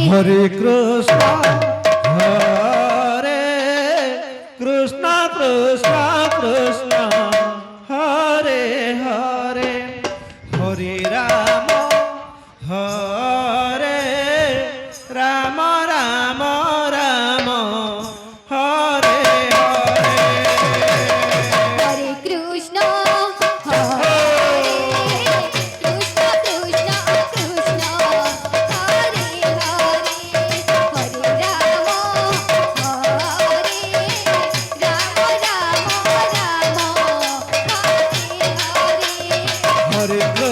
হরে কৃষ্ণ হরে কৃষ্ণ কৃষ্ণ কৃষ্ণ হরে হরে হরে রাম হরে রাম রাম রাম হরে হরে হরে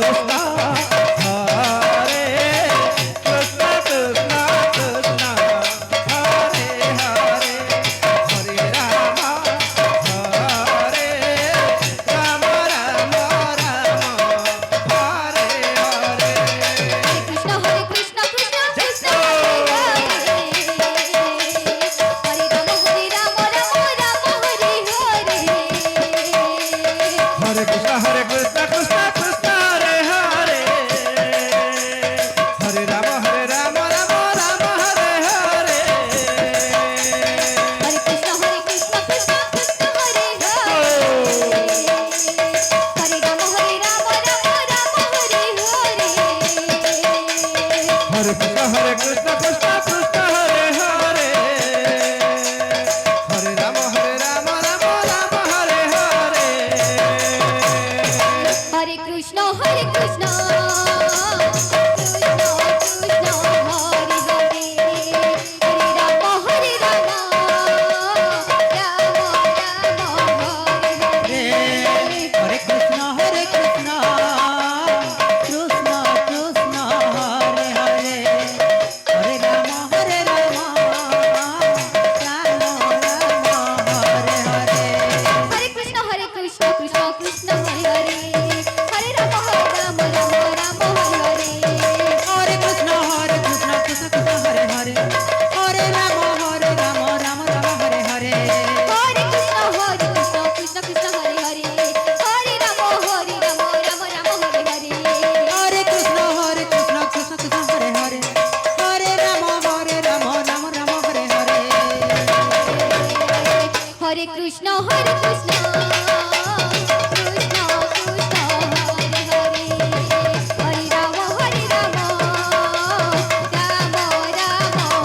কৃষ্ণ হরে কৃষ্ণ কৃষ্ণ কৃষ্ণ হরে হরে হরে রাম হরে রাম রাম রাম হরে হরে হরে কৃষ্ণ হরে কৃষ্ণ কৃষ্ণ কৃষ্ণ হরে হরে হরে রাম হরে রাম রাম রাম হরে হরে কৃষ্ণ হরে কৃষ্ণ কৃষ্ণ কৃষ্ণ হরে হরে হরে রাম রাম রাম হরে হরে হরে কৃষ্ণ হরে কৃষ্ণ কৃষ্ণ কৃষ্ণ হরে হরে হরে রাম রাম রাম হরে হরে হরে কৃষ্ণ হরে কৃষ্ণ কৃষ্ণ কৃষ্ণ হরে হরে হরে রাম রাম রাম হরে হরে হরে কৃষ্ণ হরে কৃষ্ণ কৃষ্ণ কৃষ্ণ হরে হরে হরে রাম রাম রাম হরে হরে হরে কৃষ্ণ হরে কৃষ্ণ কৃষ্ণ কৃষ্ণ হরে হরে হরে রাম রাম রাম রাম হরে হরে হরে কৃষ্ণ কৃষ্ণ কৃষ্ণ হরে হরে হরে রাম রাম হরে হরে হরে কৃষ্ণ কৃষ্ণ কৃষ্ণ হরে হরে হরে রাম রাম রাম হরে হরে হরে কৃষ্ণ কৃষ্ণ কৃষ্ণ হরে হরে হরে রাম রাম হরে হরে হরে কৃষ্ণ কৃষ্ণ কৃষ্ণ হরে হরে হরে রাম রাম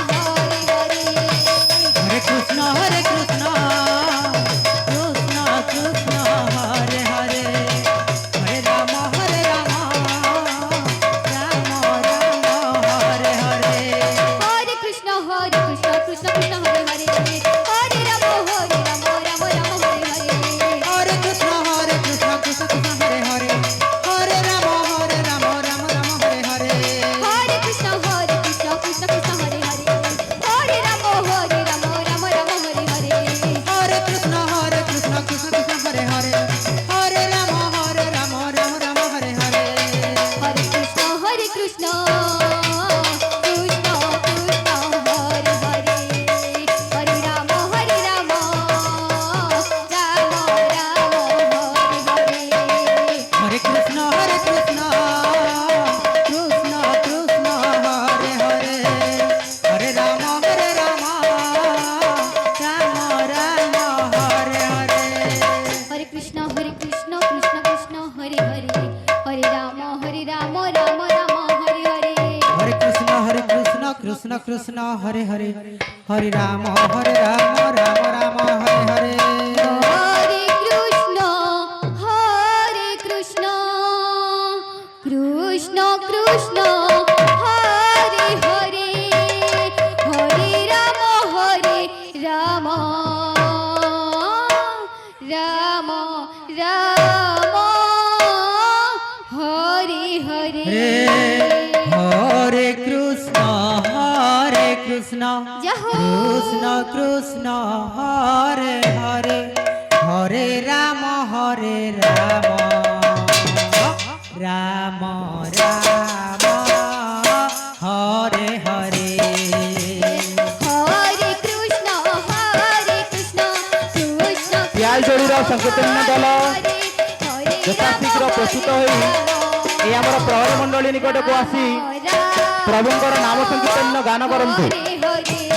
হরে হরে হরে কৃষ্ণ কৃষ্ণ কৃষ্ণ হরে হরে হরে রাম রাম হরে হরে হরে কৃষ্ণ কৃষ্ণ কৃষ্ণ কৃষ্ণ হরে হরে হরে রাম রাম রাম হরে হরে হরে কৃষ্ণ কৃষ্ণ কৃষ্ণ হরে হরে হরে রাম রাম হরে হরে হরে কৃষ্ণ কৃষ্ণ কৃষ্ণ হরে হরে হরে রাম রাম রাম হরে হরে হরে কৃষ্ণ কৃষ্ণ কৃষ্ণ হরে হরে হরে রাম রাম হরে হরে হরে কৃষ্ণ কৃষ্ণ কৃষ্ণ হরে হরে হরে রাম রাম রাম হরে হরে হরে কৃষ্ণ কৃষ্ণ কৃষ্ণ হরে হরে হরে রাম রাম হরে হরে হরে কৃষ্ণ কৃষ্ণ কৃষ্ণ কৃষ্ণ হরে হরে হরে রাম রাম রাম হরে হরে হরে কৃষ্ণ কৃষ্ণ কৃষ্ণ হরে হরে হরে রাম রাম হরে হরে হরে কৃষ্ণ কৃষ্ণ কৃষ্ণ হরে হরে হরে রাম রাম রাম হরে হরে হরে কৃষ্ণ কৃষ্ণ কৃষ্ণ হরে হরে হরে রাম রাম হরে হরে হরে কৃষ্ণ কৃষ্ণ কৃষ্ণ হরে হরে হরে রাম রাম রাম হরে হরে হরে কৃষ্ণ যাহো কৃষ্ণ কৃষ্ণ হরে হরে হরে রাম রাম রাম হরে হরে হরে কৃষ্ণ কৃষ্ণ ପିଆଜ ଯୋଡ଼ିର ସଂକୀର୍ତ୍ତନ ଦଳ ଯଥାଶୀଘ୍ର ପ୍ରସ୍ତୁତ ହୋଇ এই ଆମର ପ୍ରହରୀ ମଣ୍ଡଳୀ ନିକଟକୁ ଆସି ରାମ ପ୍ରଭୁଙ୍କର ନାମ ସଂକୀର୍ତ୍ତନ ଗାନ କରନ୍ତୁ।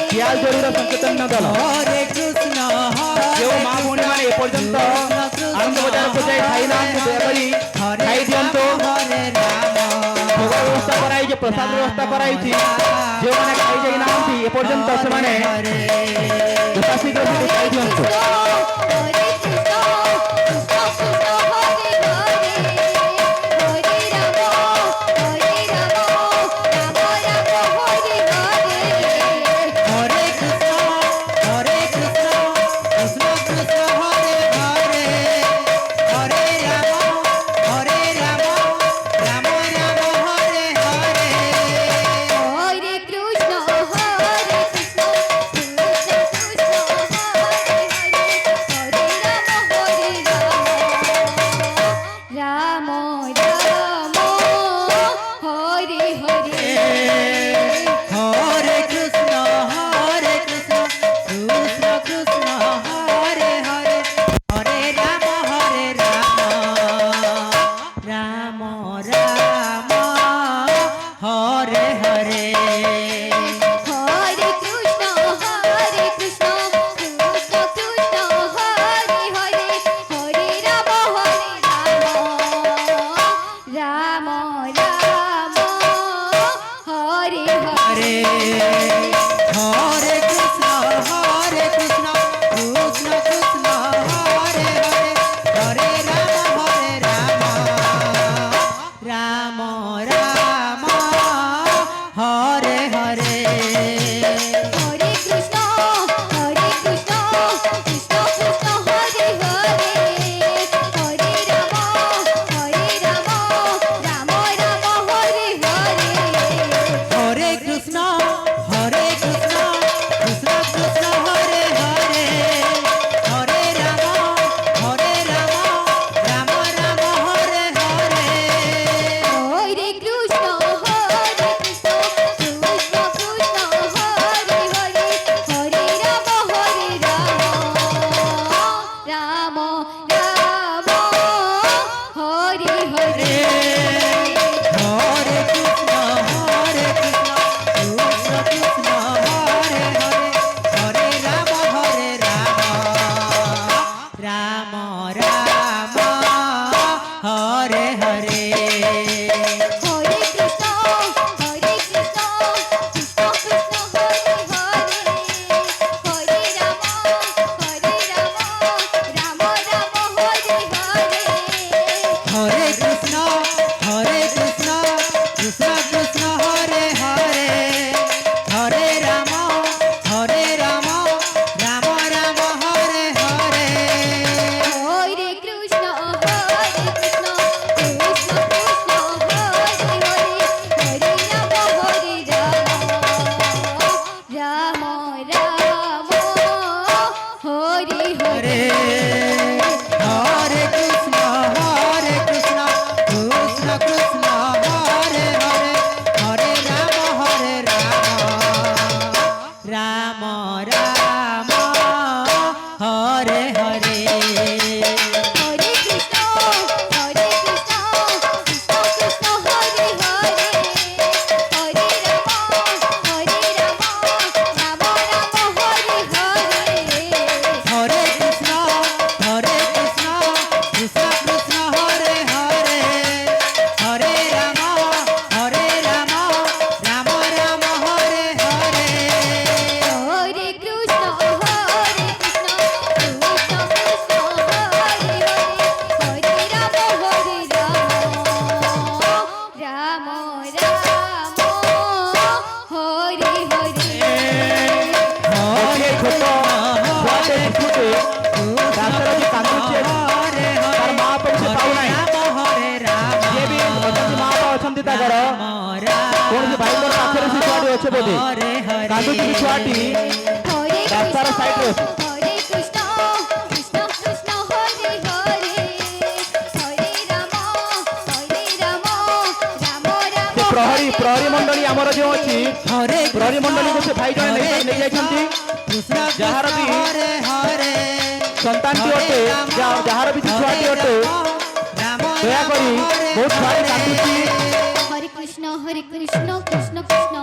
ପିଆଲ ଜୋରିର ସଂକୀର୍ତ୍ତନ ଦଳ হরে কৃষ্ণ ଯେଉଁ ମା ଭଉଣୀମାନେ ଏପର୍ଯ୍ୟନ୍ତ ଆନନ୍ଦ ବଜାରକୁ ଯାଇ ଖାଇନାହାନ୍ତି ଦୟାକରି ଖାଇ ଦିଅନ୍ତୁ। হরে রাম ଭୋଗ ବ୍ୟବସ୍ଥା କରାଯାଇଛି, ପ୍ରସାଦ ବ୍ୟବସ୍ଥା କରାଯାଇଛି। ଯେଉଁମାନେ ଖାଇଯାଇ ନାହାନ୍ତି ଏପର୍ଯ୍ୟନ୍ତ ସେମାନେ ଯଥାଶୀଘ୍ର ସେଠି ଖାଇ ଦିଅନ୍ତୁ। হরে কৃষ্ণ কৃষ্ণ কৃষ্ণ হরে হরে হরে রাম রাম রাম হরে হরে হরে কৃষ্ণ হরে কৃষ্ণ কৃষ্ণ কৃষ্ণ হরে হরে হরে রাম রাম হরে হরে হরে কৃষ্ণ কৃষ্ণ কৃষ্ণ হরে হরে হরে রাম রাম রাম হরে হরে হরে কৃষ্ণ কৃষ্ণ কৃষ্ণ কৃষ্ণ হরে হরে হরে রাম রাম রাম হরে হরে হরে কৃষ্ণ কৃষ্ণ কৃষ্ণ হরে হরে হরে রাম রাম রাম হরে হরে হরে কৃষ্ণ কৃষ্ণ কৃষ্ণ হরে হরে হরে রাম রাম রাম হরে হরে হরে কৃষ্ণ কৃষ্ণ কৃষ্ণ কৃষ্ণ হরে হরে হরে রাম রাম রাম হরে হরে হরে কৃষ্ণ কৃষ্ণ কৃষ্ণ কৃষ্ণ হরে হরে হরে রাম রাম রাম হরে হরে হরে কৃষ্ণ কৃষ্ণ কৃষ্ণ হরে হরে হরে রাম রাম রাম হরে হরে হরে কৃষ্ণ কৃষ্ণ কৃষ্ণ হরে হরে হরে রাম রাম রাম হরে হরে হরে কৃষ্ণ কৃষ্ণ কৃষ্ণ হরে হরে হরে রাম রাম রাম হরে হরে হরে কৃষ্ণ কৃষ্ণ কৃষ্ণ কৃষ্ণ হরে হরে হরে রাম রাম রাম হরে হরে হরে কৃষ্ণ কৃষ্ণ কৃষ্ণ হরে হরে হরে রাম রাম রাম হরে হরে হরে কৃষ্ণ কৃষ্ণ কৃষ্ণ কৃষ্ণ হরে হরে হরে রাম রাম রাম হরে হরে হরে কৃষ্ণ কৃষ্ণ কৃষ্ণ কৃষ্ণ হরে হরে হরে রাম রাম রাম হরে হরে হরে কৃষ্ণ কৃষ্ণ কৃষ্ণ কৃষ্ণ হরে হরে হরে রাম রাম রাম হরে হরে ଗୋଟିଏ ଛୋଟ ଛୁଆଟେ ଶିଶୁଟେ ରାସ୍ତାରେ ବି କାନ୍ଦୁଛି ତାର ମା ପାଇଁ ସେ ପାଉନାହିଁ। ଯିଏ ବି ଅଛନ୍ତି ମା ବାପା ଅଛନ୍ତି ତାଙ୍କର କୌଣସି ଭାଇଙ୍କର ପାଖରେ ସେ ଛୁଆଟି ଅଛି ବୋଧେ କାନ୍ଦୁଛି ସେ ଛୁଆଟି হরে রাস্তার কৃষ্ণ সাইডে আছে। হরে কৃষ্ণ কৃষ্ণ কৃষ্ণ হরে হরে হরে রাম রাম রাম ସେ ପ୍ରହରୀ ମଣ୍ଡଳୀ ଆମର ଯେଉଁ ଅଛି হরে ପ୍ରହରୀ ମଣ୍ଡଳୀକୁ ସେ ଭାଇ ଜଣେ ନେଇଯାଇଛନ୍ତି। কৃষ্ণ যাହାର ବି হরে হরে ସନ୍ତାନଟି ଅଟେ ଯାହାର ବି ସେ ଛୁଆଟି ଅଟେ রাম ଦୟାକରି ବହୁତ ଛୁଆଟି କାନ୍ଦୁଛି। হরে কৃষ্ণ কৃষ্ণ কৃষ্ণ কৃষ্ণ